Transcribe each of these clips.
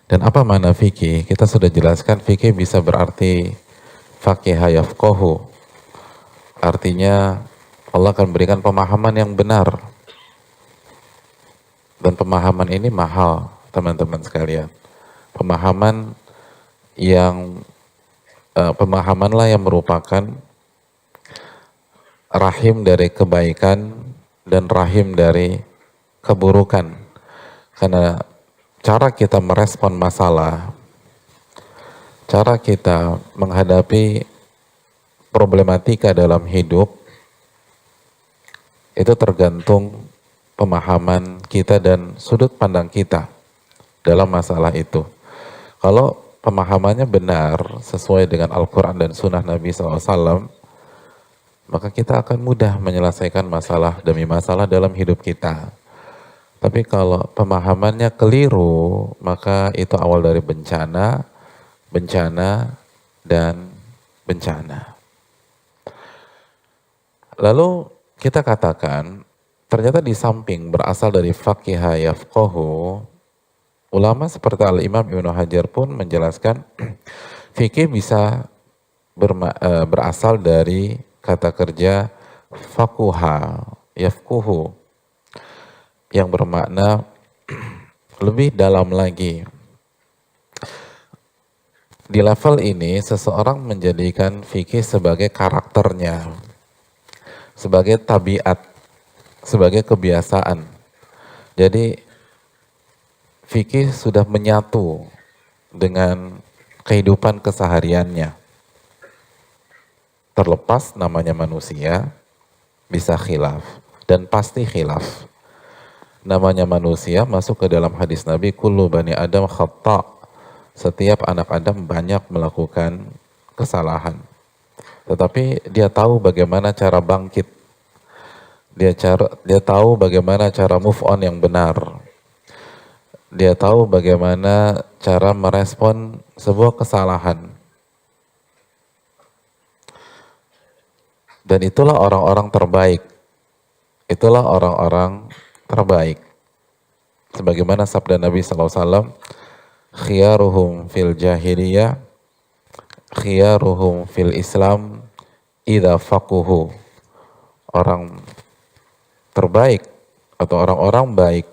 Dan apa makna fikih? Kita sudah jelaskan fikih bisa berarti faqiha yafqahu. Artinya Allah akan berikan pemahaman yang benar. Dan pemahaman ini mahal, teman-teman sekalian. Pemahaman yang pemahamanlah yang merupakan rahim dari kebaikan dan rahim dari keburukan. Karena cara kita merespon masalah, cara kita menghadapi problematika dalam hidup, itu tergantung pemahaman kita dan sudut pandang kita dalam masalah itu. Kalau pemahamannya benar, sesuai dengan Al-Quran dan Sunnah Nabi SAW, maka kita akan mudah menyelesaikan masalah demi masalah dalam hidup kita. Tapi kalau pemahamannya keliru, maka itu awal dari bencana, dan bencana. Lalu kita katakan, ternyata di samping berasal dari faqiha yafqahu, ulama seperti Al-Imam Ibnu Hajar pun menjelaskan fikih bisa berasal dari kata kerja faquha yafquhu, yang bermakna lebih dalam lagi. Di level ini seseorang menjadikan fikih sebagai karakternya, sebagai tabiat, sebagai kebiasaan. Jadi fikih sudah menyatu dengan kehidupan kesehariannya. Terlepas namanya manusia, bisa khilaf, dan pasti khilaf. Namanya manusia masuk ke dalam hadis Nabi, kullu bani Adam khata'. Setiap anak Adam banyak melakukan kesalahan. Tetapi dia tahu bagaimana cara bangkit. Dia tahu bagaimana cara move on yang benar. Dia tahu bagaimana cara merespon sebuah kesalahan. Dan itulah orang-orang terbaik. Itulah orang-orang terbaik. Sebagaimana sabda Nabi SAW, khiyaruhum fil jahiliyah, khiyaruhum fil Islam, idza faquhu. Orang terbaik atau orang-orang baik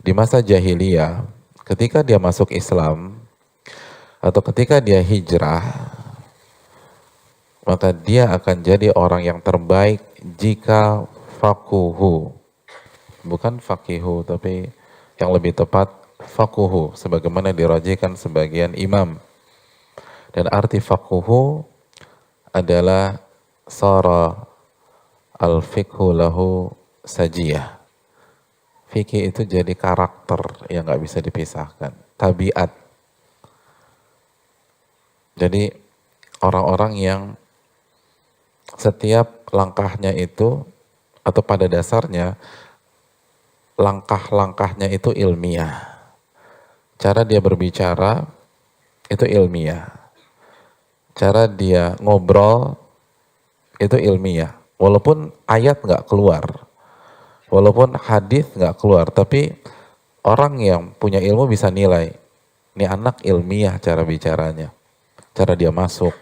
di masa jahiliyah, ketika dia masuk Islam atau ketika dia hijrah, maka dia akan jadi orang yang terbaik jika faquhu. Bukan faqihu, tapi yang lebih tepat faquhu, sebagaimana dirajikan sebagian imam. Dan arti faquhu adalah sara al-fiqhu lahu sajiyah. Fikih itu jadi karakter yang gak bisa dipisahkan, tabiat. Jadi orang-orang yang setiap langkahnya itu, atau pada dasarnya langkah-langkahnya itu ilmiah. Cara dia berbicara itu ilmiah. Cara dia ngobrol itu ilmiah. Walaupun ayat nggak keluar, walaupun hadis nggak keluar, tapi orang yang punya ilmu bisa nilai. Ini anak ilmiah cara bicaranya, cara dia masuk,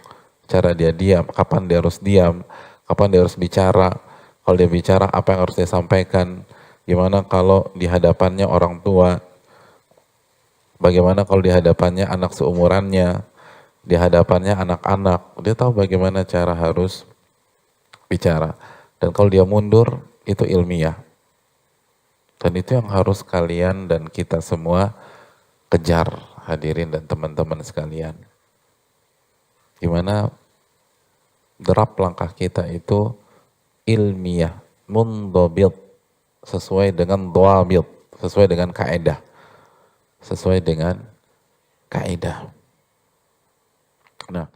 cara dia diam, kapan dia harus diam, kapan dia harus bicara. Kalau dia bicara apa yang harus dia sampaikan. Gimana kalau di hadapannya orang tua, bagaimana kalau di hadapannya anak seumurannya, di hadapannya anak-anak, dia tahu bagaimana cara harus bicara. Dan kalau dia mundur, itu ilmiah. Dan itu yang harus kalian dan kita semua kejar, hadirin dan teman-teman sekalian. Gimana derap langkah kita itu ilmiah, mundhabit, sesuai dengan dhawabit, sesuai dengan kaidah. Sesuai dengan kaidah. Nah,